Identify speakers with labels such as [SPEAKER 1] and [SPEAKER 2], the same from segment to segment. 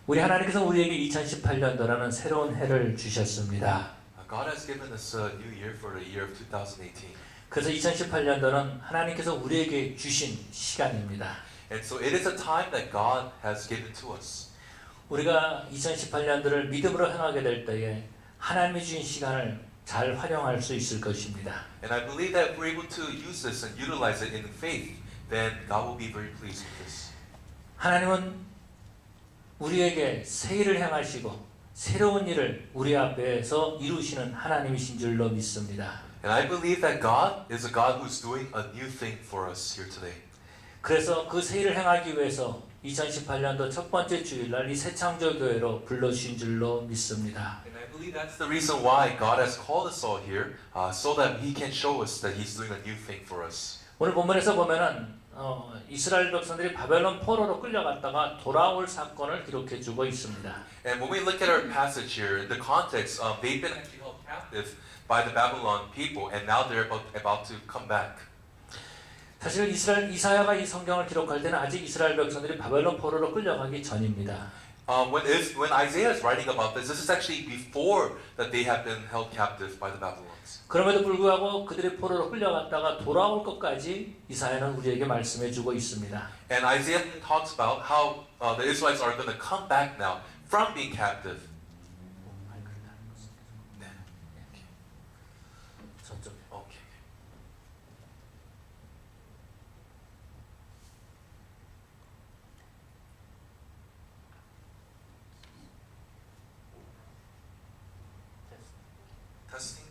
[SPEAKER 1] 우리 하나님께서 우리에게 2018년도라는 새로운 해를 주셨습니다.
[SPEAKER 2] God has given us a new year for the year of 2018.
[SPEAKER 1] 그래서 2018년도는 하나님께서 우리에게 주신 시간입니다.
[SPEAKER 2] And so it is a time that God has given to us.
[SPEAKER 1] 우리가 2018년도를 믿음으로 행하게 될 때에 하나님이 주신 시간을 잘 활용할 수 있을 것입니다.
[SPEAKER 2] And I believe that if we're able to use this and utilize it in faith, then God will be very pleased with this.
[SPEAKER 1] 하나님은 우리에게 새 일을 행하시고 새로운 일을 우리 앞에서 이루시는 하나님이신 줄로 믿습니다.
[SPEAKER 2] And I believe that God is a God who's doing a new thing for us here today.
[SPEAKER 1] 그래서 그 새 일을 행하기 위해서 2018년도 첫 번째 주일날 이 새창조교회로 불러주신 줄로 믿습니다.
[SPEAKER 2] And I believe that's the reason why God has called us all here, so that He can show us that He's doing a new thing for us.
[SPEAKER 1] 오늘 본문에서 보면은 이스라엘 백성들이 바벨론 포로로 끌려갔다가 돌아올 사건을 기록해 주고 있습니다.
[SPEAKER 2] And when we look at our passage here, in the context, they've been actually held captive by the Babylon people, and now they're about to come back.
[SPEAKER 1] 사실 이사야가 이 성경을 기록할 때는 아직 이스라엘 백성들이 바벨론 포로로 끌려가기 전입니다.
[SPEAKER 2] When Isaiah is writing about this is actually before that they have been held captive by the Babylonians.
[SPEAKER 1] 그럼에도 불구하고 그들이 포로로 끌려갔다가 돌아올 것까지 이사야는 우리에게 말씀해 주고 있습니다.
[SPEAKER 2] And Isaiah talks about how the Israelites are going to come back now from being captive. 네.
[SPEAKER 1] 저쪽.
[SPEAKER 2] Okay.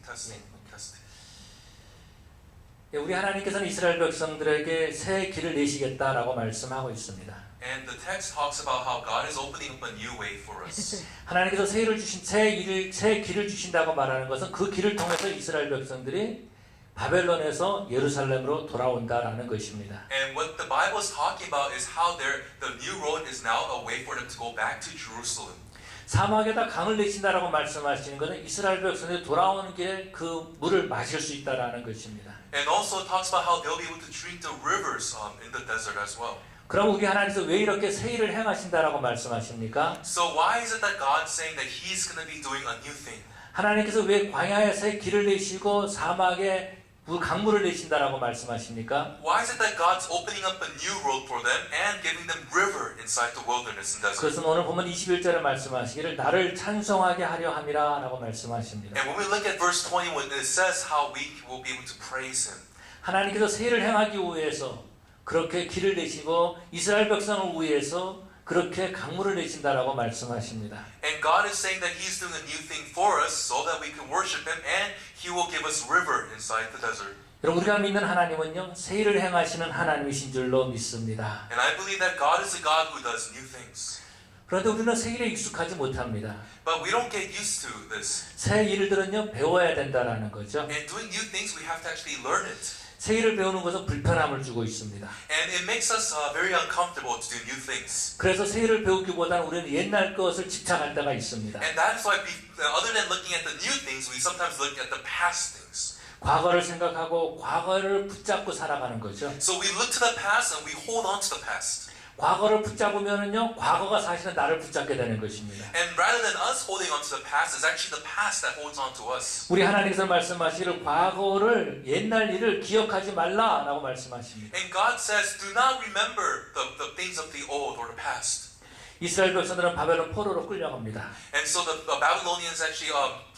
[SPEAKER 2] Testing.
[SPEAKER 1] 우리 하나님께서는 이스라엘 백성들에게 새 길을 내시겠다라고 말씀하고 있습니다.
[SPEAKER 2] And the text talks about how God is opening up a new way for us.
[SPEAKER 1] 하나님께서 새 길을 주신다고 말하는 것은 그 길을 통해서 이스라엘 백성들이 바벨론에서 예루살렘으로 돌아온다라는 것입니다.
[SPEAKER 2] And what the Bible is talking about is how the new road is now a way for them to go back to Jerusalem.
[SPEAKER 1] 사막에다 강을 내신다라고 말씀하시는 것은 이스라엘 백성들이 돌아오는 길에 그 물을 마실 수 있다라는 것입니다.
[SPEAKER 2] And also talks about how they'll be able to drink the rivers in the desert as well.
[SPEAKER 1] 그럼 우리 하나님께서 왜 이렇게 새 일을 행하신다라고 말씀하십니까?
[SPEAKER 2] So why is it that God's saying that He's going to be doing a new thing?
[SPEAKER 1] 하나님께서 왜 광야에 새 길을 내시고 사막에 강물을 내신다라고 말씀하십니까?
[SPEAKER 2] Why is it that God's opening up a new road for them and giving them river inside the wilderness and desert?
[SPEAKER 1] 그것은 오늘 보면 21절에 말씀하시기를 나를 찬송하게 하려 함이라 라고 말씀하십니다.
[SPEAKER 2] And when we look at verse 21, it says how we will be able to praise Him.
[SPEAKER 1] 하나님께서 새 일을 행하기 위해서 그렇게 길을 내시고 이스라엘 백성을 위해서 그렇게 강물을 내신다라고 말씀하십니다.
[SPEAKER 2] And God is saying that He's doing a new thing for us so that we can worship Him and He will give us river inside the desert.
[SPEAKER 1] 여러분 우리가 믿는 하나님은요 새 일을 행하시는 하나님이신 줄로 믿습니다.
[SPEAKER 2] And I believe that God is a God who does new things.
[SPEAKER 1] 그런데 우리는 새 일에 익숙하지 못합니다.
[SPEAKER 2] But we don't get used to this.
[SPEAKER 1] 새 일들은요 배워야 된다라는 거죠.
[SPEAKER 2] And doing new things, we have to actually learn it.
[SPEAKER 1] 새 일을 배우는 것은 불편함을 주고 있습니다.
[SPEAKER 2] And it makes us very uncomfortable to do new things.
[SPEAKER 1] 그래서 새 일을 배우기보다는 우리는 옛날 것을 집착할 때가 있습니다.
[SPEAKER 2] And that is why, other than looking at the new things, we sometimes look at the past things.
[SPEAKER 1] 과거를 생각하고 과거를 붙잡고 살아가는 거죠.
[SPEAKER 2] So we look to the past and we hold on to the past.
[SPEAKER 1] 과거를 붙잡으면은요, 과거가 사실은 나를 붙잡게 되는 것입니다.
[SPEAKER 2] And rather than us holding on to the past, it's actually the past that holds on to us.
[SPEAKER 1] 우리 하나님께서 말씀하시기를 과거를 옛날 일을 기억하지 말라라고 말씀하십니다.
[SPEAKER 2] And God says, do not remember the things of the old or the past.
[SPEAKER 1] 이스라엘 백성들은 바벨론 포로로 끌려갑니다.
[SPEAKER 2] And so the Babylonians actually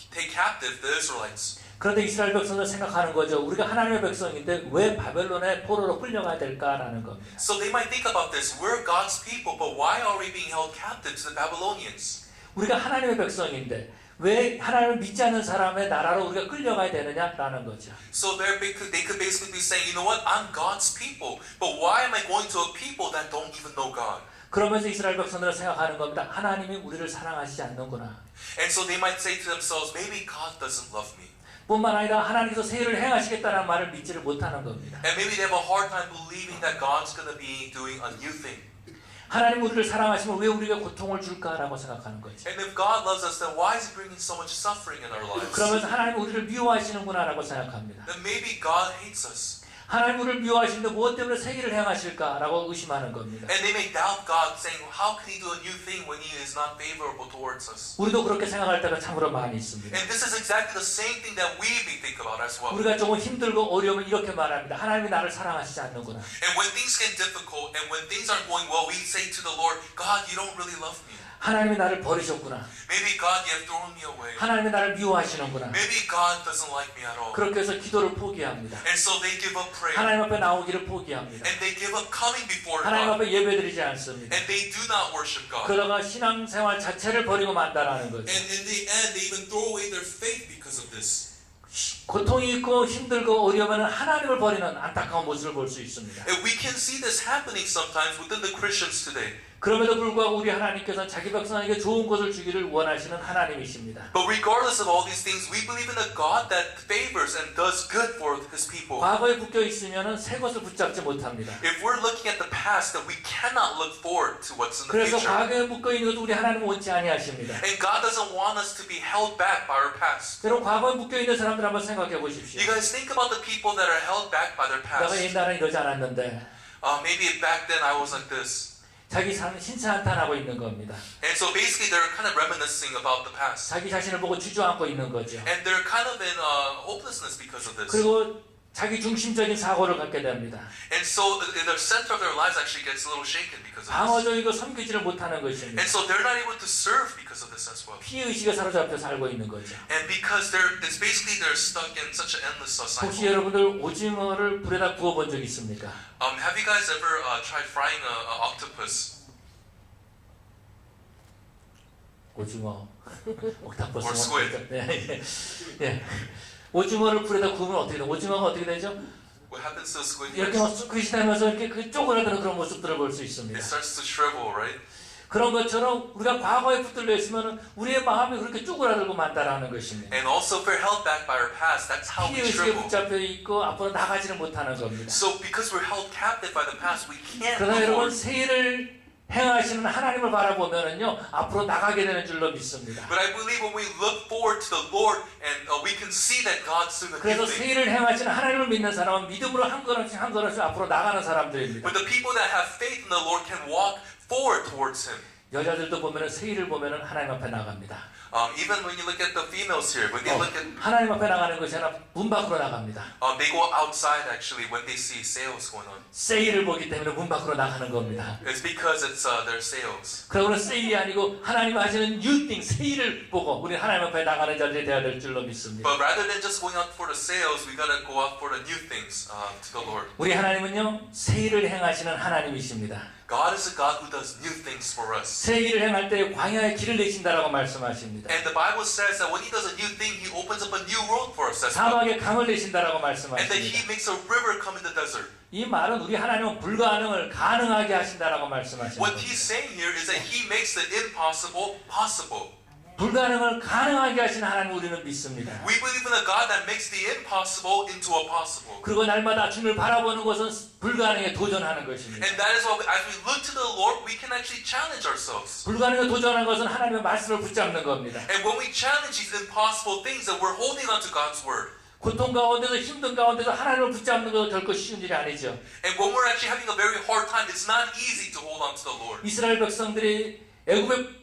[SPEAKER 2] take captive the Israelites.
[SPEAKER 1] 그런데 이스라엘 백성들 생각하는 거죠. 우리가 하나님의 백성인데 왜 바벨론의 포로로 끌려가야 될까라는 겁니다.
[SPEAKER 2] So they might think about this. We're God's people, but why are we being held captive to the Babylonians?
[SPEAKER 1] 우리가 하나님의 백성인데 왜 하나님을 믿지 않는 사람의 나라로 우리가 끌려가야 되느냐라는 거죠.
[SPEAKER 2] So they could basically be saying, you know what? I'm God's people, but why am I going to a people that don't even know God?
[SPEAKER 1] 그러면서 이스라엘 백성들은 생각하는 겁니다. 하나님이 우리를 사랑하시지 않는구나.
[SPEAKER 2] And so they might say to themselves, maybe God doesn't love me.
[SPEAKER 1] 뿐만 아니라 하나님께서 새 일을 행하시겠다는 말을 믿지를 못하는 겁니다.
[SPEAKER 2] And maybe they have a hard time believing that God's going to be doing a new thing.
[SPEAKER 1] 하나님 우리를 사랑하시면 왜 우리가 고통을 줄까라고 생각하는 거죠.
[SPEAKER 2] And if God loves us, then why is He bringing so much suffering in our lives?
[SPEAKER 1] 그러면서 하나님 우리를 미워하시는구나라고 생각합니다.
[SPEAKER 2] Then maybe God hates us.
[SPEAKER 1] 하나님 우리를 미워하시는데 무엇 때문에 새 일을 행하실까라고 의심하는 겁니다.
[SPEAKER 2] And they may doubt God, saying, how can He do a new thing when He is not favorable towards us.
[SPEAKER 1] 우리도 그렇게 생각할 때가 참으로 많이 있습니다.
[SPEAKER 2] And this is exactly the same thing that we may think about as well.
[SPEAKER 1] 우리가 조금 힘들고 어려우면 이렇게 말합니다. 하나님이 나를 사랑하시지 않는구나.
[SPEAKER 2] And when things get difficult and when things aren't going well, we say to the Lord, God, you don't really love me.
[SPEAKER 1] 하나님이 나를 버리셨구나.
[SPEAKER 2] Maybe God, you have thrown me away.
[SPEAKER 1] 하나님이 나를 미워하시는구나.
[SPEAKER 2] Maybe God doesn't like me at all.
[SPEAKER 1] 그렇게 해서 기도를 포기합니다.
[SPEAKER 2] And so they give up prayer.
[SPEAKER 1] 하나님 앞에 나오기를 포기합니다.
[SPEAKER 2] And they give up coming before
[SPEAKER 1] 하나님
[SPEAKER 2] God.
[SPEAKER 1] 앞에 예배드리지 않습니다.
[SPEAKER 2] And they do not worship God.
[SPEAKER 1] 그러다가 신앙생활 자체를 버리고 만다라는 거죠.
[SPEAKER 3] And in the end, they even throw away their faith because of this.
[SPEAKER 1] 고통이 있고 힘들고 어려우면 하나님을 버리는 안타까운 모습을 볼 수 있습니다.
[SPEAKER 2] And we can see this happening sometimes within the Christians today.
[SPEAKER 1] 그럼에도 불구하고 우리 하나님께서는 자기 백성에게 좋은 것을 주기를 원하시는 하나님이십니다.
[SPEAKER 2] But regardless of all these things, we believe in a God that favors and does good for His people.
[SPEAKER 1] 과거에 묶여 있으면 새 것을 붙잡지 못합니다.
[SPEAKER 2] If we're looking at the past, then we cannot look forward to what's in the
[SPEAKER 1] 그래서
[SPEAKER 2] future.
[SPEAKER 1] 과거에 묶여 있는 것도 우리 하나님은 원치 아니하십니다.
[SPEAKER 2] And God doesn't want us to be held back by our past.
[SPEAKER 1] 여러분 과거에 묶여 있는 사람들 한번 생각해 보십시오.
[SPEAKER 2] You guys think about the people that are held back by their
[SPEAKER 1] 내가
[SPEAKER 2] past.
[SPEAKER 1] 옛날에 이러지 않았는데
[SPEAKER 2] Maybe back then I was like this.
[SPEAKER 1] 자기 신체 한탄하고 있는 겁니다.
[SPEAKER 2] And so basically they're kind of reminiscing about the past.
[SPEAKER 1] 자기 자신을 보고 주저앉고 있는 거죠.
[SPEAKER 2] And they're kind of in hopelessness because of this.
[SPEAKER 1] 그리고 자기 중심적인 사고를 갖게 됩니다.
[SPEAKER 2] And so the center of their lives actually gets a little shaken because of this.
[SPEAKER 1] 방어적이고 섬기지를 못하는 것입니다.
[SPEAKER 2] And so they're not able to serve because of this as well.
[SPEAKER 1] 피의식에 사로잡혀 살고 있는 거죠.
[SPEAKER 2] And because it's basically they're stuck in such an endless
[SPEAKER 1] 혹시
[SPEAKER 2] cycle.
[SPEAKER 1] 여러분들 오징어를 불에다 구워본 적 있습니까?
[SPEAKER 2] Have you guys ever tried frying a octopus?
[SPEAKER 1] 오징어, 옥타버스.
[SPEAKER 2] Or squid.
[SPEAKER 1] 네, 예. 오징어를 불에다 구우면 어떻게 돼? 오징어가 어떻게 되죠?
[SPEAKER 2] What happens to squid?
[SPEAKER 1] 이렇게 막 스퀴시 되면서 이렇게 그 쪼그라드는 그런 모습들을 볼 수 있습니다.
[SPEAKER 2] It starts to shrivel, right?
[SPEAKER 1] 그런 것처럼 우리가 과거에 붙들려 있으면 우리의 마음이 그렇게 쪼그라들고 만다라는 것입니다.
[SPEAKER 2] And also if we're held back by our past, that's how we
[SPEAKER 1] 피의식에
[SPEAKER 2] shrivel.
[SPEAKER 1] 붙잡혀 있고 앞으로 나가지는 못하는 겁니다.
[SPEAKER 2] So because we're held captive by the past, we can't
[SPEAKER 1] 그러나
[SPEAKER 2] move
[SPEAKER 1] 여러분
[SPEAKER 2] forward.
[SPEAKER 1] 새해를 행하시는 하나님을 바라보면은요 앞으로 나가게 되는 줄로 믿습니다.
[SPEAKER 2] But I believe when we look forward to the Lord and we can see that God's doing a
[SPEAKER 1] 그래서
[SPEAKER 2] new thing.
[SPEAKER 1] 새해를 행하시는 하나님을 믿는 사람은 믿음으로 한 걸음씩 한 걸음씩 앞으로 나가는 사람들입니다.
[SPEAKER 2] But the people that have faith in the Lord can walk forward towards Him.
[SPEAKER 1] 여자들도 보면은 새해를 보면은 하나님 앞에 나갑니다.
[SPEAKER 2] Even when you look at the females here, when they look at,
[SPEAKER 1] 하나님 앞에 나가는 것이 아니라 문 밖으로 나갑니다.
[SPEAKER 2] they go outside actually when they see sales going on.
[SPEAKER 1] 세일을 보기 때문에 문 밖으로 나가는 겁니다.
[SPEAKER 2] It's because it's their sales.
[SPEAKER 1] 그러고는 세일이 아니고 하나님 하시는 뉴띵 세일을 보고 우리 하나님 앞에 나가는 자들이 되어야 될 줄로 믿습니다.
[SPEAKER 2] But rather than just going out for the sales, we gotta go out for the new things to the Lord.
[SPEAKER 1] 우리 하나님은요 세일을 행하시는 하나님이십니다.
[SPEAKER 2] God is a God who does new things for us.
[SPEAKER 1] 세일을 행할 때 광야에 길을 내신다라고 말씀하십니다.
[SPEAKER 2] And the Bible says that when He does a new thing, He opens up a new road for us as well.
[SPEAKER 1] 사막에 강을 내신다라고
[SPEAKER 2] And that
[SPEAKER 1] 말씀하십니다.
[SPEAKER 2] He makes a river come in the desert.
[SPEAKER 1] 이 말은 우리 하나님은 불가능을 가능하게 하신다라고 말씀하십니다.
[SPEAKER 2] What He's saying here is that He makes the impossible possible.
[SPEAKER 1] 불가능을 가능하게 하시는 하나님 우리는 믿습니다.
[SPEAKER 2] We believe in a God that makes the impossible into a possible.
[SPEAKER 1] 그리고 날마다 주님을 바라보는 것은 불가능에 도전하는 것입니다.
[SPEAKER 2] And that is why as we look to the Lord, we can actually challenge ourselves.
[SPEAKER 1] 불가능에 도전하는 것은 하나님의 말씀을 붙잡는 겁니다.
[SPEAKER 2] And when we challenge these impossible things, then we're holding on to God's word.
[SPEAKER 1] 고통 가운데서 힘든 가운데서 하나님을 붙잡는 것도 결코 쉬운 일이 아니죠.
[SPEAKER 2] And when we're actually having a very hard time, it's not easy to hold on to the Lord.
[SPEAKER 1] 이스라엘 백성들이 애굽에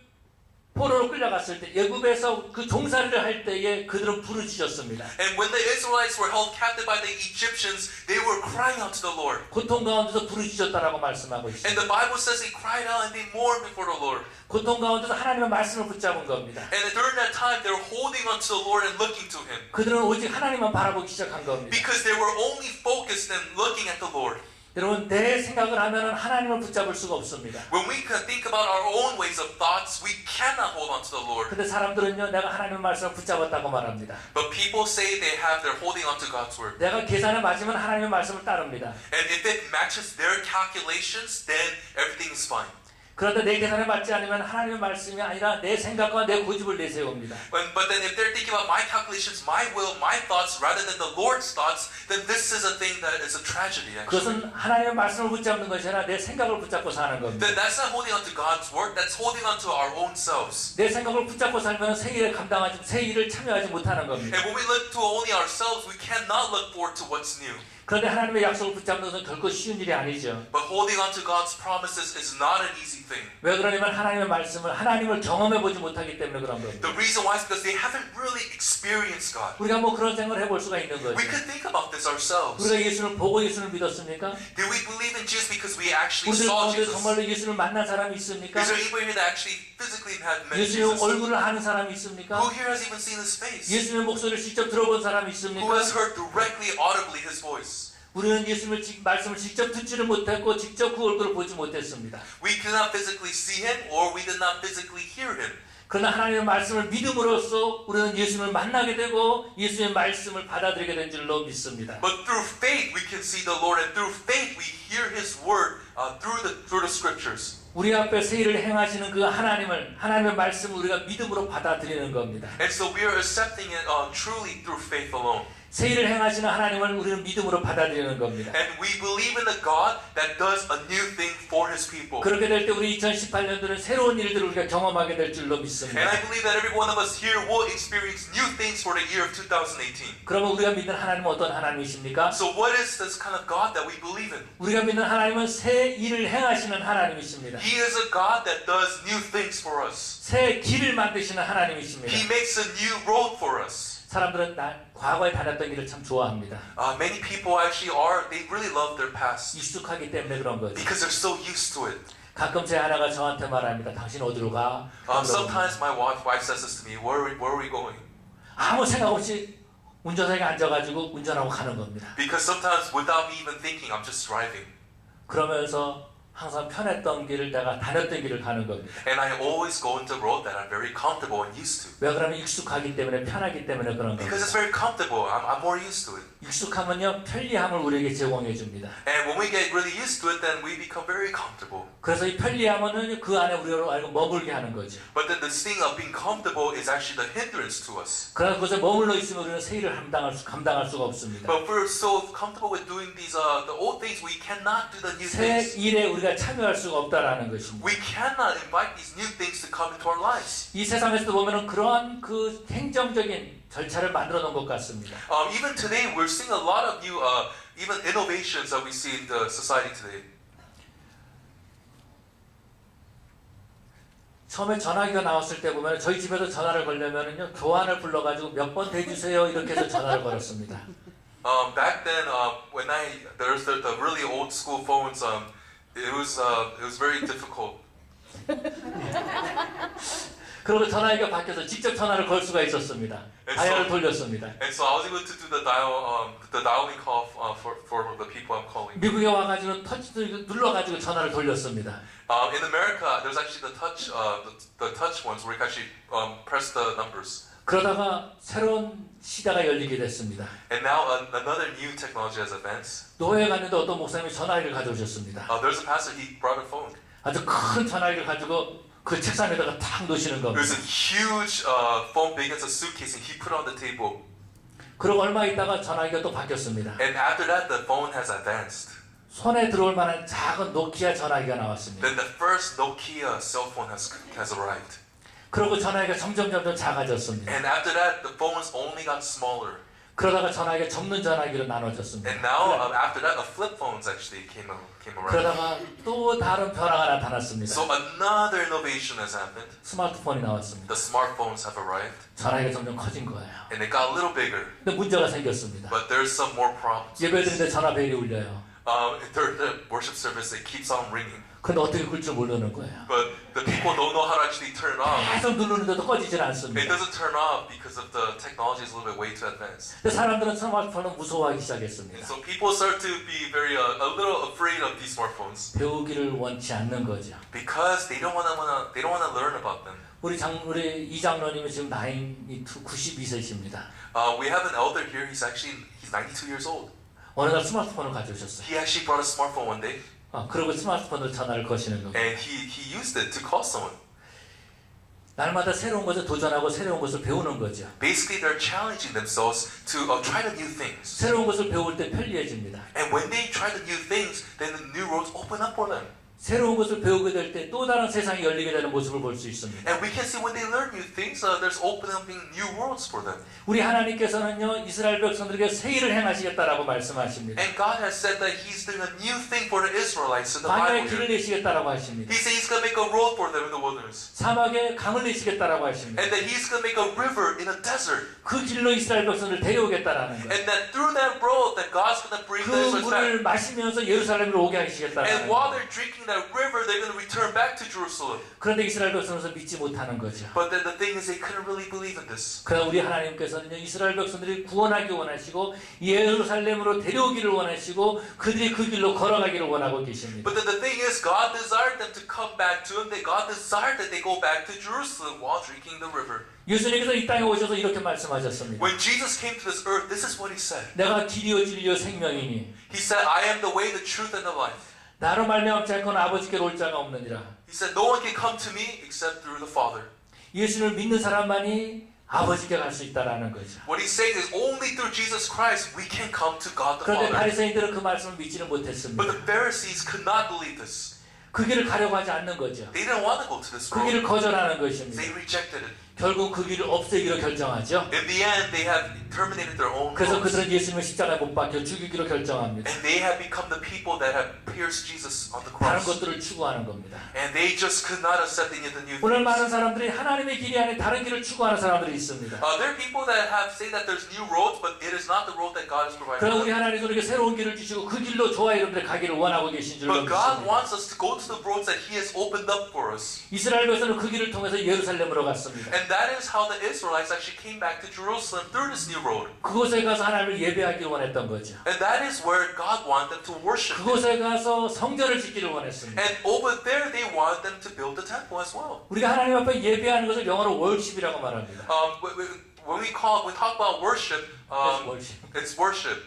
[SPEAKER 1] 포로로 끌려갔을 때 애굽에서 그 종살이를 할 때에 그들은 부르짖었습니다.
[SPEAKER 2] And when the Israelites were held captive by the Egyptians, they were crying out to the Lord.
[SPEAKER 1] 고통 가운데서 부르짖었다라고 말씀하고
[SPEAKER 2] And
[SPEAKER 1] 있습니다.
[SPEAKER 2] the Bible says they cried out and they mourned before the Lord.
[SPEAKER 1] 고통 가운데서 하나님의 말씀을 붙잡은 겁니다.
[SPEAKER 2] And during that time, they were holding on to the Lord and looking to Him.
[SPEAKER 1] 그들은 오직 하나님만 바라보기 시작한 겁니다.
[SPEAKER 2] Because they were only focused and looking at the Lord.
[SPEAKER 1] 여러분 내 생각을 하면은 하나님을 붙잡을 수가 없습니다.
[SPEAKER 2] When we can think about our own ways of thoughts, we cannot hold on to the Lord.
[SPEAKER 1] 근데 사람들은요 내가 하나님의 말씀을 붙잡았다고 말합니다.
[SPEAKER 2] But people say they're holding on to God's word.
[SPEAKER 1] 내가 계산을 맞으면 하나님의 말씀을 따릅니다.
[SPEAKER 2] And if it matches their calculations, then everything is fine.
[SPEAKER 1] 그런데 내 계산에 맞지 않으면 하나님의 말씀이 아니라 내 생각과 내 고집을 내세웁니다.
[SPEAKER 2] But then if they're thinking about my calculations, my will, my thoughts, rather than the Lord's thoughts, then this is a thing that is a tragedy, actually.
[SPEAKER 1] 그것은 하나님의 말씀을 붙잡는 것이 아니라 내 생각을 붙잡고 사는 겁니다.
[SPEAKER 2] Then that's not holding on to God's word, that's holding on to our own selves.
[SPEAKER 1] 내 생각을 붙잡고 살면 새 일에 새 일을 참여하지 못하는 겁니다.
[SPEAKER 2] And when we look to only ourselves, we cannot look forward to what's new.
[SPEAKER 1] 그런데 하나님의 약속을 붙잡는 것은 결코 쉬운 일이 아니죠.
[SPEAKER 2] But holding on to God's promises is not an easy thing.
[SPEAKER 1] 왜 그러냐면 하나님의 말씀을 하나님을 경험해 보지 못하기 때문에 그런 겁니다.
[SPEAKER 2] The reason why is because they haven't really experienced God.
[SPEAKER 1] 우리가 뭐 그런 생각을 해볼 수가 있는 거죠.
[SPEAKER 2] We could think about this ourselves.
[SPEAKER 1] 우리가 예수를 보고 예수를 믿었습니까?
[SPEAKER 2] Did we believe in Jesus because we actually
[SPEAKER 1] 우리들
[SPEAKER 2] saw
[SPEAKER 1] 가운데
[SPEAKER 2] Jesus?
[SPEAKER 1] 정말로 예수를 만난 사람이 있습니까?
[SPEAKER 2] Is there anybody here that actually physically had met
[SPEAKER 1] 예수님의
[SPEAKER 2] Jesus?
[SPEAKER 1] 얼굴을 아는 사람이 있습니까?
[SPEAKER 2] Who here has even seen his face?
[SPEAKER 1] 예수님의 목소리를 직접 들어본 사람이
[SPEAKER 2] Who
[SPEAKER 1] 있습니까?
[SPEAKER 2] has heard directly, audibly his voice?
[SPEAKER 1] 우리는 예수님의 말씀을 직접 듣지를 못했고 직접 그 얼굴을 보지 못했습니다.
[SPEAKER 2] We did not physically see him, or we did not physically hear him.
[SPEAKER 1] 그러나 하나님의 말씀을 믿음으로써 우리는 예수님을 만나게 되고 예수님의 말씀을 받아들이게 된 줄로 믿습니다.
[SPEAKER 2] But through faith we can see the Lord, and through faith we hear His word through the scriptures.
[SPEAKER 1] 우리 앞에 새 일을 행하시는 그 하나님의 말씀을 우리가 믿음으로 받아들이는 겁니다.
[SPEAKER 2] And so we are accepting it truly through faith alone.
[SPEAKER 1] 새 일을 행하시는 하나님을 우리는 믿음으로 받아들이는 겁니다.
[SPEAKER 2] And we believe in the God that does a new thing for His people.
[SPEAKER 1] 그렇게 될 때 우리 2018년도는 새로운 일들을 우리가 경험하게 될 줄로 믿습니다.
[SPEAKER 2] And I believe that every one of us here will experience new things for the year of 2018.
[SPEAKER 1] 그러면 우리가 믿는 하나님은 어떤 하나님이십니까?
[SPEAKER 2] So what is this kind of God that we believe in?
[SPEAKER 1] 우리가 믿는 하나님은 새 일을 행하시는 하나님이십니다.
[SPEAKER 2] He is a God that does new things for us.
[SPEAKER 1] 새 길을 만드시는 하나님이십니다.
[SPEAKER 2] He makes a new road for us.
[SPEAKER 1] 사람들은 과거에 다녔던 길을 참 좋아합니다.
[SPEAKER 2] Many people actually they really love their past
[SPEAKER 1] 익숙하기 때문에 그런 거죠.
[SPEAKER 2] because they're so used to it.
[SPEAKER 1] 가끔 제 아내가 저한테 말합니다. 당신 어디로 가?
[SPEAKER 2] Sometimes my wife says this to me, where are we going?
[SPEAKER 1] 아무 생각 없이 운전석에 앉아가지고 운전하고 가는 겁니다.
[SPEAKER 2] Because sometimes without me even thinking, I'm just driving.
[SPEAKER 1] 그러면서 항상 편했던 길을 내가 다녔던 길을 가는 겁니다.
[SPEAKER 2] And I always go into the road that I'm very comfortable and used to.
[SPEAKER 1] 왜 그러면 익숙하기 때문에 편하기 때문에 그런
[SPEAKER 2] Because it's
[SPEAKER 1] 겁니다.
[SPEAKER 2] very comfortable. I'm more used to it.
[SPEAKER 1] 익숙하면요 편리함을 우리에게 제공해 줍니다.
[SPEAKER 2] And when we get really used to it, then we become very comfortable.
[SPEAKER 1] 그래서 이 편리함은 그 안에 우리로 알고 머물게 하는 거죠.
[SPEAKER 2] But then the thing of being comfortable is actually the hindrance to us.
[SPEAKER 1] 그러나 그것에 머물러 있으면 우리는 새 일을 감당할 수가 없습니다.
[SPEAKER 2] But we're so comfortable with doing these the old things, we cannot do the new
[SPEAKER 1] 새
[SPEAKER 2] things.
[SPEAKER 1] 일에 우리가 참여할 수가 없다라는 것입니다.
[SPEAKER 2] We cannot invite these new things to come into our lives.
[SPEAKER 1] 이 세상에서도 보면은 그러한 그 행정적인 절차를 만들어 놓은 것 같습니다.
[SPEAKER 2] Even today, we're seeing a lot of new, even innovations that we see in the society today.
[SPEAKER 1] 처음에 전화기가 나왔을 때 보면 저희 집에도 전화를 걸려면은요 교환을 불러가지고 몇 번 대주세요 이렇게 해서 전화를 걸었습니다.
[SPEAKER 2] Back then, when there's the really old school phones, it was very difficult. 그리고 전화기가 바뀌어서 직접 전화를 걸 수가 있었습니다. 다이얼을 돌렸습니다.
[SPEAKER 3] And so I was able to do the dialing call for the people I'm calling.
[SPEAKER 1] 미국에 와가지고 터치 눌러가지고 전화를 돌렸습니다.
[SPEAKER 3] In America, there's actually the touch ones where you can actually press the numbers.
[SPEAKER 1] 그러다가 새로운 시대가 열리게 됐습니다.
[SPEAKER 3] And now another new technology has advanced.
[SPEAKER 1] 노예에 갔는데 어떤 목사님이 전화기를 가져오셨습니다.
[SPEAKER 3] There's a pastor, he brought a phone.
[SPEAKER 1] 아주 큰 전화기를 가지고 그 책상 위에다가 탁 놓으시는 겁니다.
[SPEAKER 3] There's a huge phone big as a suitcase, and he put it on the table.
[SPEAKER 1] 그리고 얼마 있다가 전화기가 또 바뀌었습니다.
[SPEAKER 3] And after that, the phone has advanced.
[SPEAKER 1] 손에 들어올 만한 작은 노키아 전화기가 나왔습니다.
[SPEAKER 3] Then the first Nokia cell phone has arrived.
[SPEAKER 1] 그리고 전화기가 점점 작아졌습니다.
[SPEAKER 3] And after that, the phones only got smaller.
[SPEAKER 1] 그러다가 전화기가 접는 전화기로 나눠졌습니다.
[SPEAKER 3] And now, after that, flip phones actually came around.
[SPEAKER 1] 그러다가 또 다른 변화가 나타났습니다.
[SPEAKER 3] So another innovation has happened.
[SPEAKER 1] 스마트폰이 나왔습니다.
[SPEAKER 3] The smartphones have arrived,
[SPEAKER 1] 전화기가 점점 커진 거예요.
[SPEAKER 3] and it got a little bigger.
[SPEAKER 1] 근데 문제가 생겼습니다.
[SPEAKER 3] But there's some more problems.
[SPEAKER 1] 예배드리는데 전화벨이 울려요.
[SPEAKER 3] During the worship service, it keeps on ringing.
[SPEAKER 1] 근데 어떻게 끌 줄 모르는 거예요.
[SPEAKER 3] But the people don't know how to actually turn it off.
[SPEAKER 1] 계속 누르는데도 꺼지질
[SPEAKER 3] It
[SPEAKER 1] 않습니다.
[SPEAKER 3] doesn't turn off because of the technology is a little bit way too advanced.
[SPEAKER 1] 근데 사람들은 스마트폰을 무서워하기
[SPEAKER 3] And
[SPEAKER 1] 시작했습니다.
[SPEAKER 3] so people start to be a little afraid of these smartphones
[SPEAKER 1] 배우기를 원치 않는 거죠.
[SPEAKER 3] because they don't want to learn about them.
[SPEAKER 1] 우리 이 장로님이 지금 나이 92세십니다.
[SPEAKER 3] We have an elder here. He's 92 years old.
[SPEAKER 1] 어느 날 스마트폰을 가져오셨어요.
[SPEAKER 3] He actually brought a smartphone one day,
[SPEAKER 1] 그리고 스마트폰으로 전화를 거시는 겁니다.
[SPEAKER 3] and he used it to call someone.
[SPEAKER 1] 날마다 새로운 것을 도전하고 새로운 것을 배우는 거죠.
[SPEAKER 3] Basically, they're challenging themselves to try the new things.
[SPEAKER 1] 새로운 것을 배울 때 편리해집니다.
[SPEAKER 3] And when they try the new things, then the new roads open up for them.
[SPEAKER 1] 새로운 것을 배우게 될 때 또 다른 세상이 열리게 되는 모습을 볼 수 있습니다.
[SPEAKER 3] And we can see when they learn new things, there's opening new worlds for them.
[SPEAKER 1] 우리 하나님께서는요 이스라엘 백성들에게 새 일을 행하시겠다라고 말씀하십니다.
[SPEAKER 3] And God has said that He's doing a new thing for the Israelites in the
[SPEAKER 1] 광야에
[SPEAKER 3] Bible
[SPEAKER 1] 길을
[SPEAKER 3] here.
[SPEAKER 1] 내시겠다라고 하십니다.
[SPEAKER 3] He said He's going to make a road for them in the wilderness.
[SPEAKER 1] 사막에 강을 내시겠다라고 하십니다.
[SPEAKER 3] And that He's going to make a river in a desert.
[SPEAKER 1] 그 길로 이스라엘 백성들을 데려오겠다라는 거예요.
[SPEAKER 3] And that through that road that God's going to bring
[SPEAKER 1] 그
[SPEAKER 3] the Israelites back.
[SPEAKER 1] 물을 마시면서 예루살렘으로 오게
[SPEAKER 3] And
[SPEAKER 1] 하시겠다라는
[SPEAKER 3] while
[SPEAKER 1] 거예요.
[SPEAKER 3] they're drinking that river, they're going to return back to Jerusalem.
[SPEAKER 1] 그런데 이스라엘 백성은 믿지 못하는 거죠.
[SPEAKER 3] But then the thing is, they couldn't really believe in this.
[SPEAKER 1] 그러나 우리 하나님께서는요 이스라엘 백성들이 구원하기 원하시고 예루살렘으로 데려오기를 원하시고 그들이 그 길로 걸어가기를 원하고 계십니다.
[SPEAKER 3] But then the thing is, God desired them to come back to Him. That God desired that they go back to Jerusalem while drinking the river.
[SPEAKER 1] 예수님께서 이 땅에 오셔서 이렇게 말씀하셨습니다.
[SPEAKER 3] When Jesus came to this earth, this is what He said.
[SPEAKER 1] 내가 길이요 진리요 생명이니
[SPEAKER 3] He said, I am the way, the truth, and the life.
[SPEAKER 1] 나로 말미암지 않고는 아버지께로 올 자가 없느니라.
[SPEAKER 3] He said, no one can come to me except through the Father.
[SPEAKER 1] 예수를 믿는 사람만이 아버지께 갈 수 있다라는 거죠.
[SPEAKER 3] What He's saying is only through Jesus Christ we can come to God the
[SPEAKER 1] 그런데
[SPEAKER 3] Father.
[SPEAKER 1] 바리새인들은 그 말씀을 믿지는
[SPEAKER 3] But
[SPEAKER 1] 못했습니다.
[SPEAKER 3] the Pharisees could not believe this.
[SPEAKER 1] 그 길을 가려고 하지 않는 거죠.
[SPEAKER 3] They didn't want to go to this
[SPEAKER 1] 그
[SPEAKER 3] road.
[SPEAKER 1] 길을 거절하는 것입니다.
[SPEAKER 3] They rejected it.
[SPEAKER 1] 결국 그 길을 없애기로 결정하죠.
[SPEAKER 3] In the end, they have terminated their own
[SPEAKER 1] 그래서
[SPEAKER 3] roads.
[SPEAKER 1] 그들은 예수님을 십자가에 못 박혀 죽이기로 결정합니다.
[SPEAKER 3] And they have become the people that have pierced Jesus on the
[SPEAKER 1] 다른
[SPEAKER 3] cross.
[SPEAKER 1] 것들을 추구하는 겁니다.
[SPEAKER 3] And they just could not accept any of the new
[SPEAKER 1] 오늘 많은
[SPEAKER 3] things.
[SPEAKER 1] 사람들이 하나님의 길이 아닌 다른 길을 추구하는 사람들이 있습니다.
[SPEAKER 3] There are people that have say that there's new roads, but it is not the road that God has provided.
[SPEAKER 1] 그러나
[SPEAKER 3] for
[SPEAKER 1] 우리
[SPEAKER 3] them.
[SPEAKER 1] 하나님은 우리에게 새로운 길을 주시고 그 길로 저와 여러분들이 가기를 원하고 계신 줄로
[SPEAKER 3] But God
[SPEAKER 1] 믿습니다.
[SPEAKER 3] wants us to go to the roads that He has opened up for us.
[SPEAKER 1] 이스라엘 백성은 그 길을 통해서 예루살렘으로 갔습니다.
[SPEAKER 3] And that is how the Israelites actually came back to Jerusalem through this new road.
[SPEAKER 1] 그곳에 가서 하나님을 예배하기를 원했던 거죠.
[SPEAKER 3] And that is where God wanted them to worship Him.
[SPEAKER 1] 그곳에 가서 성전을 짓기를 원했습니다.
[SPEAKER 3] And over there, they wanted them to build the temple as well.
[SPEAKER 1] 우리가 하나님 앞에 예배하는 것을 영어로 월십이라고 말합니다.
[SPEAKER 3] When we talk about worship,
[SPEAKER 1] 월십.
[SPEAKER 3] it's worship.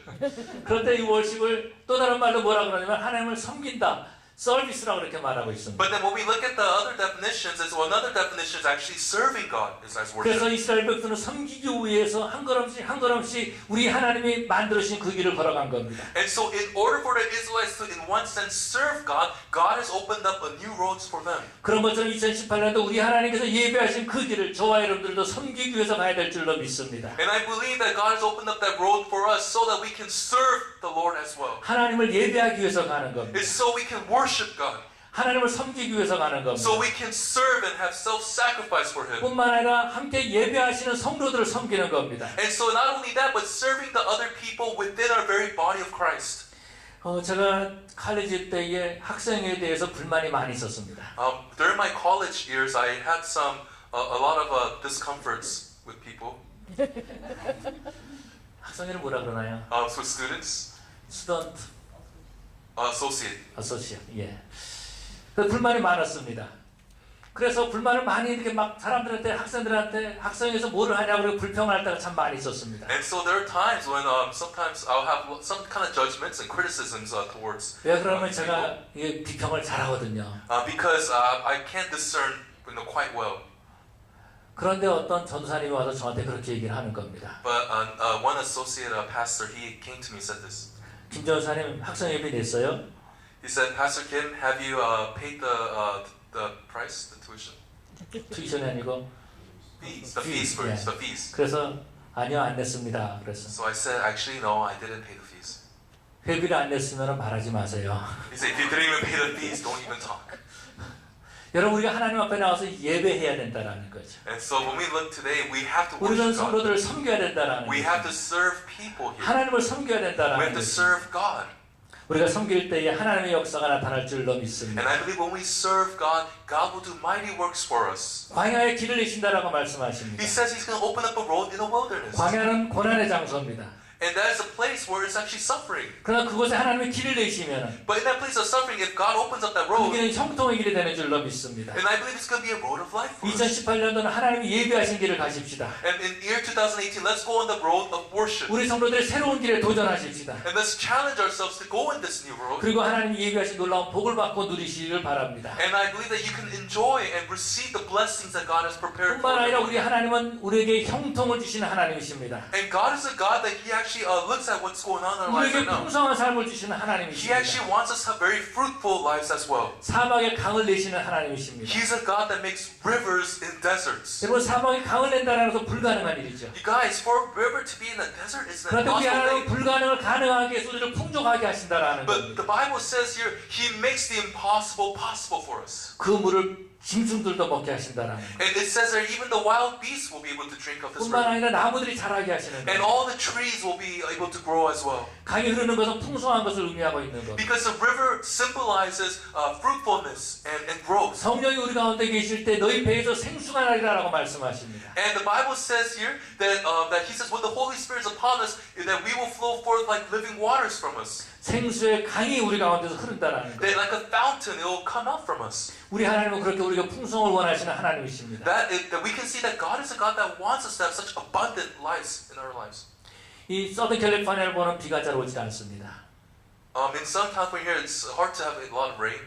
[SPEAKER 1] 그런데 이 월십을 또 다른 말로 뭐라 그러냐면 하나님을 섬긴다. 서비스라고 그렇게 말하고 있습니다.
[SPEAKER 3] But then when we look at the other definitions, another definition is actually serving God is as worship.
[SPEAKER 1] 그래서 이스라엘 백성은 섬기기 위해서 한 걸음씩 한 걸음씩 우리 하나님이 만들어주신 그 길을 걸어간 겁니다.
[SPEAKER 3] And so in order for the Israelites to, in one sense, serve God, God has opened up a new roads for them.
[SPEAKER 1] 그런 것처럼 2018년도 우리 하나님께서 예배하신 그 길을 저와 여러분들도 섬기기 위해서 가야 될 줄로 믿습니다.
[SPEAKER 3] And I believe that God has opened up that road for us so that we can serve the Lord as well.
[SPEAKER 1] 하나님을 예배하기 위해서 가는 겁니다.
[SPEAKER 3] It's so we can worship God.
[SPEAKER 1] 하나님을 섬기기 위해서 가는 겁니다.
[SPEAKER 3] So we can serve and have self-sacrifice for Him.
[SPEAKER 1] 뿐만 아니라 함께 예배하시는 성도들을 섬기는 겁니다.
[SPEAKER 3] And so not only that, but serving the other people within our very body of Christ.
[SPEAKER 1] 제가 칼리지 때에 학생에 대해서 불만이 많이 있었습니다.
[SPEAKER 3] During my college years, I had a lot of discomforts with people.
[SPEAKER 1] 학생회는 뭐라 그러나요?
[SPEAKER 3] So students,
[SPEAKER 1] 스턴트
[SPEAKER 3] associate.
[SPEAKER 1] 아소시아. 예. 그래서 불만이 많았습니다. 그래서 불만을 많이 이렇게 막 사람들한테 학생들한테 학생에서 뭐를 하냐고 그러고 불평할 때가 참 많이 있었습니다.
[SPEAKER 3] And so there are times when sometimes I'll have some kind of judgments and criticisms towards
[SPEAKER 1] 왜 그러면
[SPEAKER 3] people.
[SPEAKER 1] 제가 이게 비평을 잘하거든요.
[SPEAKER 3] Because I can't discern quite well.
[SPEAKER 1] 그런데 어떤 전사님이 와서 저한테 그렇게 얘기를 하는 겁니다.
[SPEAKER 3] But one associate pastor, he came to me and said this.
[SPEAKER 1] 김 전사님 학생 예비 냈어요?
[SPEAKER 3] He said, Pastor Kim, have you paid the price, the tuition?
[SPEAKER 1] 튜이션이 아니고
[SPEAKER 3] Fees, the fees for
[SPEAKER 1] Yeah.
[SPEAKER 3] the fees.
[SPEAKER 1] 그래서 아니요 안 냈습니다. 그래서
[SPEAKER 3] So I said, actually, no, I didn't pay the fees.
[SPEAKER 1] 회비를 안 냈으면 말하지 마세요.
[SPEAKER 3] He said, if you didn't even pay the fees, don't even talk.
[SPEAKER 1] 여러분 우리가 하나님 앞에 나와서 예배해야 된다라는 거죠.
[SPEAKER 3] And so when we look today, we have to
[SPEAKER 1] 우리는
[SPEAKER 3] worship God.
[SPEAKER 1] 성도들을 섬겨야 된다라는
[SPEAKER 3] We have
[SPEAKER 1] 거죠.
[SPEAKER 3] to serve people here.
[SPEAKER 1] 하나님을 섬겨야
[SPEAKER 3] We
[SPEAKER 1] 된다라는
[SPEAKER 3] have to
[SPEAKER 1] 거죠.
[SPEAKER 3] serve God.
[SPEAKER 1] 우리가 섬길 때에 하나님의 역사가 나타날 줄로
[SPEAKER 3] And
[SPEAKER 1] 믿습니다.
[SPEAKER 3] I believe when we serve God, God will do mighty works for us.
[SPEAKER 1] 광야에 길을 내신다라고
[SPEAKER 3] He
[SPEAKER 1] 말씀하십니다.
[SPEAKER 3] says He's going to open up a road in the wilderness.
[SPEAKER 1] 광야는 고난의 장소입니다.
[SPEAKER 3] And that is a place where it's actually suffering.
[SPEAKER 1] 그러나 그곳에 하나님의 길을 내시면
[SPEAKER 3] But in that place of suffering, if God opens up that
[SPEAKER 1] 그
[SPEAKER 3] road,
[SPEAKER 1] 길은 형통의 길이 되는 줄로 믿습니다.
[SPEAKER 3] and I believe it's going to be a road of life for us.
[SPEAKER 1] 2018년도는 하나님이 예배하신 길을 가십시다.
[SPEAKER 3] And in year 2018, let's go on the road of worship.
[SPEAKER 1] 우리 성도들이 새로운 길에 도전하십시다.
[SPEAKER 3] And let's challenge ourselves to go in this new road.
[SPEAKER 1] 그리고 하나님이 예배하신 놀라운 복을 받고 누리시기를 바랍니다.
[SPEAKER 3] And I believe that you can enjoy and receive the blessings that God has prepared for
[SPEAKER 1] 뿐만 아니라
[SPEAKER 3] you.
[SPEAKER 1] 우리 하나님은 우리에게 형통을 주시는 하나님이십니다.
[SPEAKER 3] And God is a God that He actually actually looks at what's going on in our life
[SPEAKER 1] 우리에게
[SPEAKER 3] right now.
[SPEAKER 1] 풍성한 삶을 주시는
[SPEAKER 3] He
[SPEAKER 1] 하나님이십니다.
[SPEAKER 3] actually wants us to have very fruitful lives as well.
[SPEAKER 1] 사막에 강을 내시는 하나님이십니다.
[SPEAKER 3] He's a God that makes rivers in deserts.
[SPEAKER 1] 여러분 사막에 강을 낸다는 것은 불가능한 일이죠.
[SPEAKER 3] You guys, for a river to be in a desert is an
[SPEAKER 1] 그런데 우리
[SPEAKER 3] impossible
[SPEAKER 1] 하나님은
[SPEAKER 3] thing.
[SPEAKER 1] 불가능을 가능하게 해서 우리를 풍족하게 하신다라는
[SPEAKER 3] But
[SPEAKER 1] 겁니다.
[SPEAKER 3] the Bible says here, He makes the impossible possible for us.
[SPEAKER 1] 그 물을 짐승들도 먹게 하신다라는 것.
[SPEAKER 3] And it says that even the wild beasts will be able to drink of this
[SPEAKER 1] 뿐만
[SPEAKER 3] river.
[SPEAKER 1] 아니라 나무들이 자라게 하시는
[SPEAKER 3] And
[SPEAKER 1] 것.
[SPEAKER 3] all the trees will be able to grow as well.
[SPEAKER 1] 강이 흐르는 것은 풍성한 것을 의미하고 있는 것.
[SPEAKER 3] Because the river symbolizes fruitfulness and growth.
[SPEAKER 1] 성령이 우리 가운데 계실 때 너희 배에서 생수가 나리라라고 말씀하십니다.
[SPEAKER 3] And the Bible says here that He says, when the Holy Spirit is upon us, that we will flow forth like living waters from us.
[SPEAKER 1] 생수의 강이 우리 가운데서 흐른다라는 것.
[SPEAKER 3] That like a fountain, it will come out from us.
[SPEAKER 1] 우리 하나님은 그렇게 우리가 풍성을 원하시는 하나님이십니다.
[SPEAKER 3] That we can see that God is a God that wants us to have such abundant lives in our lives.
[SPEAKER 1] 이 서든 캘리포니아를 보는 비가 잘 오지 않습니다.
[SPEAKER 3] In Southern California here, it's hard to have a lot of rain.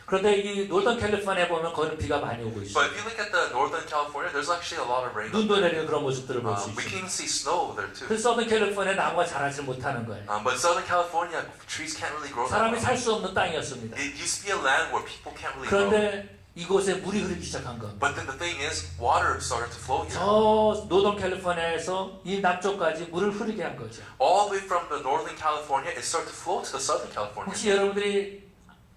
[SPEAKER 1] 그런데 이 노던 캘리포니아에 보면 거기는 비가 많이 오고 있어요.
[SPEAKER 3] But if you look at the Northern California, there's actually a lot of rain.
[SPEAKER 1] 눈도 내리는 그런 모습들을 볼 수
[SPEAKER 3] We
[SPEAKER 1] 있습니다.
[SPEAKER 3] can even see snow there too.
[SPEAKER 1] 그래서 서든 캘리포니아 나무가 자라지 못하는 거예요.
[SPEAKER 3] But Southern California, trees can't really grow that
[SPEAKER 1] 사람이
[SPEAKER 3] well.
[SPEAKER 1] 살 수 없는 땅이었습니다.
[SPEAKER 3] It used to be a land where people can't really grow.
[SPEAKER 1] 그런데 이곳에 물이 흐르기 시작한 겁니다.
[SPEAKER 3] But then the thing is, water started to flow here.
[SPEAKER 1] 저 노던 캘리포니아에서 이 남쪽까지 물을 흐르게 한 거죠.
[SPEAKER 3] All the way from the Northern California, it started to flow to the Southern California.
[SPEAKER 1] 혹시 여러분들이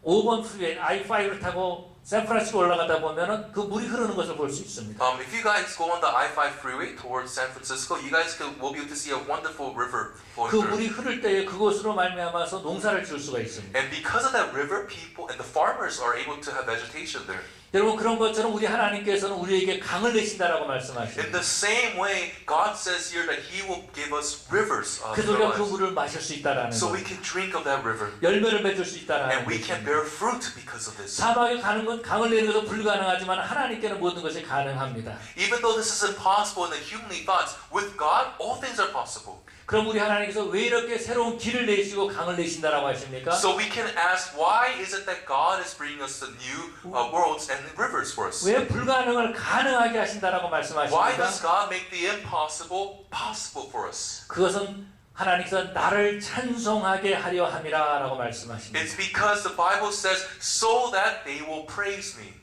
[SPEAKER 1] 5번 프리웨이 I5를 타고 샌프란시스코 올라가다 보면은 그 물이 흐르는 것을 볼 수 있습니다.
[SPEAKER 3] If you guys go on the I-5 freeway towards San Francisco, you guys will be able to see a wonderful river flowing
[SPEAKER 1] 그
[SPEAKER 3] through.
[SPEAKER 1] 물이 흐를 때에 그곳으로 말미암아서 농사를 지을 수가 있습니다.
[SPEAKER 3] And because of that river, people and the farmers are able to have vegetation there.
[SPEAKER 1] 여러분 그런 것처럼 우리 하나님께서는 우리에게 강을 내신다라고
[SPEAKER 3] In
[SPEAKER 1] 말씀하십니다.
[SPEAKER 3] the same way, God says here that He will give us rivers in
[SPEAKER 1] 그래서
[SPEAKER 3] our
[SPEAKER 1] 우리가 그
[SPEAKER 3] lives,
[SPEAKER 1] 물을 마실 수 있다라는
[SPEAKER 3] so
[SPEAKER 1] 거.
[SPEAKER 3] we can drink of that river,
[SPEAKER 1] 열매를 맺을 수 있다라는
[SPEAKER 3] and we can
[SPEAKER 1] 것입니다.
[SPEAKER 3] bear fruit because of this.
[SPEAKER 1] 사막에 가는 건 강을 내는 것은 불가능하지만 하나님께는 모든 것이 가능합니다.
[SPEAKER 3] Even though this is impossible in the humanly thoughts, with God, all things are possible.
[SPEAKER 1] 그럼 우리 하나님께서 왜 이렇게 새로운 길을 내시고 강을 내신다라고 하십니까?
[SPEAKER 3] So we can ask, why is it that God is bringing us to new worlds and rivers for us?
[SPEAKER 1] 왜 불가능을 가능하게 하신다라고
[SPEAKER 3] Why
[SPEAKER 1] 말씀하십니까?
[SPEAKER 3] does God make the impossible possible for us?
[SPEAKER 1] 그것은 하나님께서 나를 찬송하게 하려 함이라라고 말씀하십니다.
[SPEAKER 3] It's because the Bible says, so that they will praise me.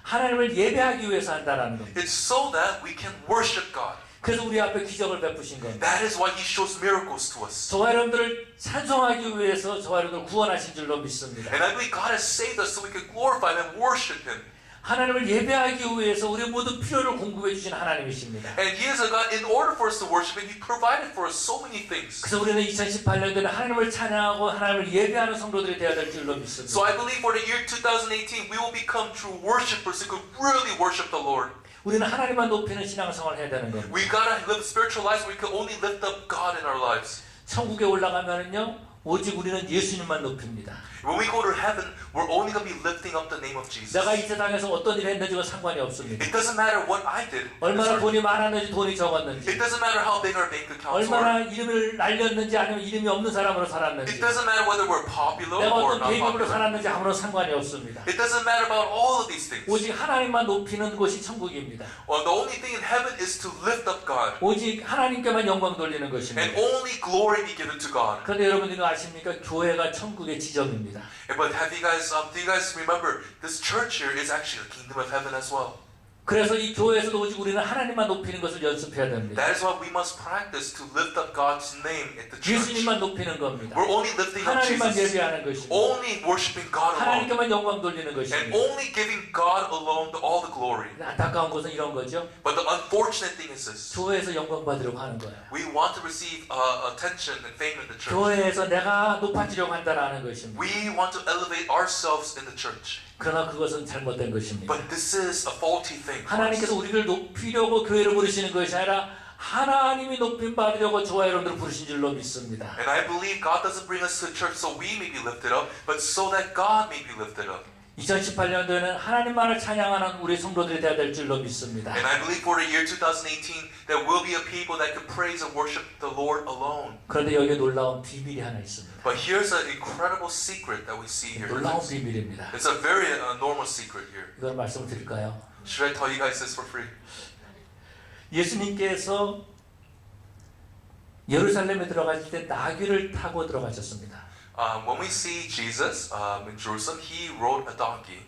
[SPEAKER 1] 하나님을 예배하기 위해서 한다라는 겁니다.
[SPEAKER 3] It's so that we can worship God.
[SPEAKER 1] 그래서 우리 앞에 기적을 베푸신 겁니다.
[SPEAKER 3] That is why He shows miracles to us.
[SPEAKER 1] 저와 여러분들을 찬송하기 위해서 저와 여러분들을 구원하신 줄로 믿습니다.
[SPEAKER 3] And I believe God has saved us so we can glorify Him and worship Him.
[SPEAKER 1] 하나님을 예배하기 위해서 우리 모든 필요를 공급해 주신 하나님이십니다.
[SPEAKER 3] And He is a God, in order for us to worship Him, He provided for us so many things.
[SPEAKER 1] 그래서 우리는 2018년도에는 하나님을 찬양하고 하나님을 예배하는 성도들이 되어야 될 줄로
[SPEAKER 3] So
[SPEAKER 1] 믿습니다.
[SPEAKER 3] I believe for the year 2018, we will become true worshipers who could really worship the Lord.
[SPEAKER 1] 우리는 하나님만 높이는 신앙생활을 해야 되는 겁니다.
[SPEAKER 3] We gotta live spiritual lives where we can only lift up God in our lives.
[SPEAKER 1] 천국에 올라가면은요, 오직 우리는 예수님만 높입니다.
[SPEAKER 3] When we go to heaven, we're only gonna be lifting up the name of Jesus.
[SPEAKER 1] 내가 이 세상에서 어떤 일을 했는지가 상관이 없습니다.
[SPEAKER 3] It doesn't matter what I did.
[SPEAKER 1] 얼마나
[SPEAKER 3] It
[SPEAKER 1] 돈이 많았는지 돈이 적었는지,
[SPEAKER 3] doesn't matter how big our bank accounts
[SPEAKER 1] 얼마나
[SPEAKER 3] are.
[SPEAKER 1] 이름을 날렸는지 아니면 이름이 없는 사람으로
[SPEAKER 3] It
[SPEAKER 1] 살았는지,
[SPEAKER 3] doesn't matter whether we're popular
[SPEAKER 1] 내가
[SPEAKER 3] or
[SPEAKER 1] 어떤
[SPEAKER 3] not
[SPEAKER 1] 계급으로
[SPEAKER 3] popular.
[SPEAKER 1] 살았는지 아무런 상관이 없습니다.
[SPEAKER 3] It doesn't matter about all of these things.
[SPEAKER 1] 오직 하나님만 높이는 곳이 천국입니다.
[SPEAKER 3] Well, the only thing in heaven is to lift up God.
[SPEAKER 1] 오직 하나님께만 영광 돌리는
[SPEAKER 3] And
[SPEAKER 1] 것입니다.
[SPEAKER 3] only glory be given to God.
[SPEAKER 1] 그런데 여러분들이 아십니까? 교회가 천국의 지점입니다.
[SPEAKER 3] But do you guys remember, this church here is actually the kingdom of heaven as well.
[SPEAKER 1] 그래서 이 교회에서도 오직 우리는 하나님만 높이는 것을 연습해야 됩니다.
[SPEAKER 3] That is why we must practice to lift up God's name at the church.
[SPEAKER 1] 예수님만 높이는 겁니다.
[SPEAKER 3] We're only lifting up
[SPEAKER 1] 하나님만
[SPEAKER 3] Jesus.
[SPEAKER 1] 예배하는 것입니다.
[SPEAKER 3] Only worshiping God alone.
[SPEAKER 1] 하나님께만 영광 돌리는
[SPEAKER 3] And
[SPEAKER 1] 것입니다.
[SPEAKER 3] only giving God alone all the glory.
[SPEAKER 1] 안타까운 것은 이런 거죠.
[SPEAKER 3] But the unfortunate thing is this.
[SPEAKER 1] 교회에서 영광 받으려고 하는 거예요.
[SPEAKER 3] We want to receive attention and fame in the church.
[SPEAKER 1] 교회에서 내가 높아지려고 한다라는 것입니다.
[SPEAKER 3] We want to elevate ourselves in the church.
[SPEAKER 1] 그러나 그것은 잘못된 것입니다.
[SPEAKER 3] But this is a faulty thing. for us.
[SPEAKER 1] 하나님께서 우리를 높이려고 교회를 부르시는 것이 아니라 하나님이 높임 받으려고 저와 여러분들을 부르신 줄로 믿습니다.
[SPEAKER 3] And I believe God doesn't bring us to church so we may be lifted up, but so that God may be lifted up.
[SPEAKER 1] 2018년도에는 하나님만을 찬양하는 우리 성도들이 되어야 될 줄로 믿습니다.
[SPEAKER 3] And I believe for the year 2018 that we'll be a people that can praise and worship the Lord alone.
[SPEAKER 1] 그런데 여기에 놀라운 비밀이 하나 있습니다.
[SPEAKER 3] But here's an incredible secret that we see here.
[SPEAKER 1] 놀라운 비밀입니다.
[SPEAKER 3] It's a very normal secret here.
[SPEAKER 1] 이걸 말씀을 드릴까요?
[SPEAKER 3] Should I tell you guys this for free?
[SPEAKER 1] 예수님께서 예루살렘에 들어가실 때 나귀를 타고 들어가셨습니다.
[SPEAKER 3] When we see Jesus in Jerusalem, he rode a donkey.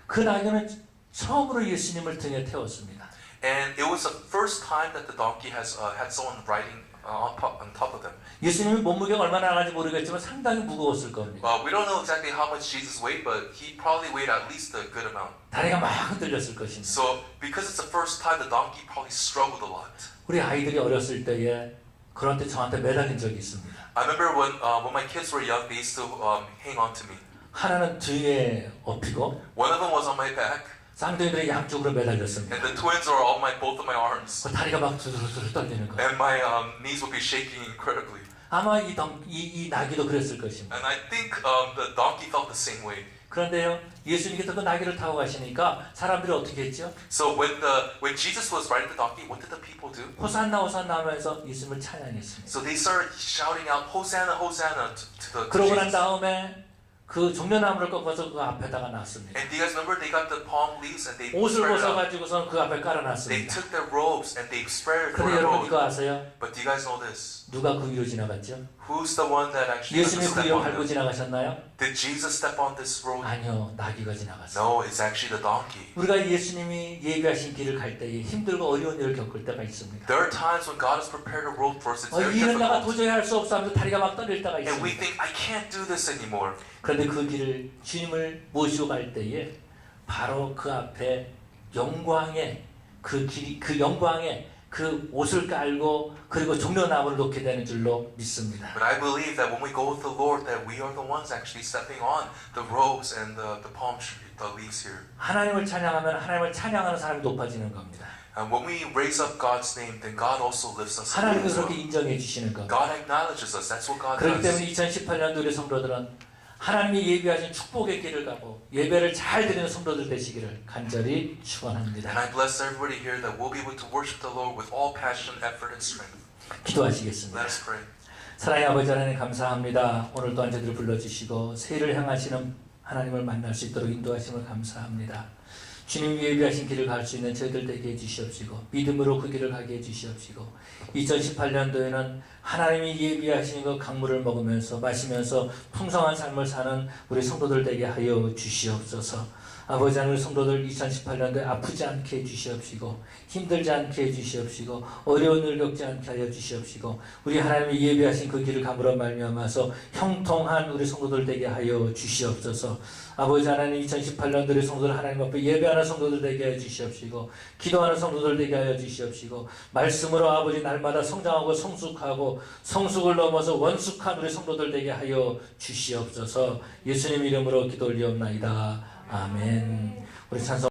[SPEAKER 1] 그 나귀는 처음으로 예수님을 등에 태웠습니다.
[SPEAKER 3] And it was the first time that the donkey has had someone riding on top of them.
[SPEAKER 1] 예수님이 몸무게가 얼마나 나가는지 모르겠지만 상당히 무거웠을 겁니다.
[SPEAKER 3] We don't know exactly how much Jesus weighed, but he probably weighed at least a good amount.
[SPEAKER 1] 다리가 막 흔들렸을 것입니다.
[SPEAKER 3] So because it's the first time, the donkey probably struggled a lot.
[SPEAKER 1] 우리 아이들이 어렸을 때에 그런 때 저한테 매달린 적이 있습니다.
[SPEAKER 3] I remember when my kids were young, they used to hang on to me.
[SPEAKER 1] 하나는 등에 업히고
[SPEAKER 3] One of them was on my back,
[SPEAKER 1] 쌍둥이들이 양쪽으로 매달렸습니다.
[SPEAKER 3] and the twins were on both of my arms,
[SPEAKER 1] 그 다리가 막 두드러두드 떨리는 거예요.
[SPEAKER 3] and my knees would be shaking incredibly.
[SPEAKER 1] 아마 이 나귀도 그랬을 것입니다.
[SPEAKER 3] And I think the donkey felt the same way.
[SPEAKER 1] 그런데요, 예수님께서 그 나귀를 타고 가시니까 사람들이 어떻게 했죠?
[SPEAKER 3] So when Jesus was riding the donkey, what did the people do?
[SPEAKER 1] 호산나 호산나 하면서 예수님을 찬양했습니다.
[SPEAKER 3] So they started shouting out, Hosanna, Hosanna to
[SPEAKER 1] 그러고 난
[SPEAKER 3] Jesus.
[SPEAKER 1] 다음에 그 종려나무를 꺾어서 그 앞에다가 놨습니다.
[SPEAKER 3] And do you guys remember they got the palm leaves and they
[SPEAKER 1] 옷을
[SPEAKER 3] spread it out.
[SPEAKER 1] 벗어가지고선 그 앞에
[SPEAKER 3] They
[SPEAKER 1] 깔아놨습니다.
[SPEAKER 3] took their robes and they spread it for
[SPEAKER 1] 그런데
[SPEAKER 3] the
[SPEAKER 1] 여러분
[SPEAKER 3] road.
[SPEAKER 1] 이거 아세요?
[SPEAKER 3] But do you guys know this?
[SPEAKER 1] 누가 그 위로 지나갔죠?
[SPEAKER 3] Who's the one that actually
[SPEAKER 1] 예수님이 그
[SPEAKER 3] step
[SPEAKER 1] 위로
[SPEAKER 3] on
[SPEAKER 1] 밟고
[SPEAKER 3] them?
[SPEAKER 1] 지나가셨나요?
[SPEAKER 3] Did Jesus step on this road?
[SPEAKER 1] 아니요, 나귀가 지나갔어요.
[SPEAKER 3] No, it's actually the donkey.
[SPEAKER 1] 우리가 예수님이 예비하신 길을 갈 때에 힘들고 어려운 일을 겪을 때가 있습니다.
[SPEAKER 3] There are times when God has prepared a road for us. It's very
[SPEAKER 1] 이 일은 내가
[SPEAKER 3] difficult.
[SPEAKER 1] 도저히 할 수 없어 하면서 다리가 막 떨릴 때가
[SPEAKER 3] And we
[SPEAKER 1] 있습니다.
[SPEAKER 3] think, I can't do this anymore.
[SPEAKER 1] 그런데 그 길을 주님을 모시고 갈 때에 바로 그 앞에 영광의 그 길이 그 영광의 그 옷을 깔고 그리고 종려나무를 놓게 되는 줄로 믿습니다.
[SPEAKER 3] But I believe that when we go with the Lord, that we are the ones actually stepping on the robes and the palm tree, the leaves here.
[SPEAKER 1] 하나님을 찬양하면 하나님을 찬양하는 사람이 높아지는 겁니다.
[SPEAKER 3] And when we raise up God's name, then God also lifts us up.
[SPEAKER 1] 하나님은
[SPEAKER 3] as well.
[SPEAKER 1] 그렇게 인정해 주시는 겁니다.
[SPEAKER 3] God acknowledges us. That's what God
[SPEAKER 1] 그렇기
[SPEAKER 3] does.
[SPEAKER 1] 때문에 2018년도 우리 성도들은 하나님이 예비하신 축복의 길을 가고 예배를 잘 드리는 성도들 되시기를 간절히 축원합니다.
[SPEAKER 3] And I bless everybody here that we'll be able to worship the Lord with all passion, effort, and strength.
[SPEAKER 1] 기도하시겠습니다.
[SPEAKER 3] Let us pray.
[SPEAKER 1] 사랑의 아버지 하나님 감사합니다. 오늘 또한 저희들을 불러주시고 새해를 향하시는 하나님을 만날 수 있도록 인도하심을 감사합니다. 주님 예비하신 길을 갈 수 있는 저희들 되게 해주시옵시고 믿음으로 그 길을 가게 해주시옵시고 2018년도에는 하나님이 예비하신 그 강물을 먹으면서 마시면서 풍성한 삶을 사는 우리 성도들 되게 하여 주시옵소서. 아버지 하나님 성도들 2018년도에 아프지 않게 해주시옵시고 힘들지 않게 해주시옵시고 어려운 일 겪지 않게 하여 주시옵시고 우리 하나님이 예비하신 그 길을 감으로 말미암아서 형통한 우리 성도들 되게 하여 주시옵소서. 아버지 하나님 2018년도 우리 성도들 하나님 앞에 예배하는 성도들 되게 하여 주시옵시고 기도하는 성도들 되게 하여 주시옵시고 말씀으로 아버지 날마다 성장하고 성숙하고 성숙을 넘어서 원숙한 우리 성도들 되게 하여 주시옵소서. 예수님 이름으로 기도 올리옵나이다. 아멘. 우리 찬송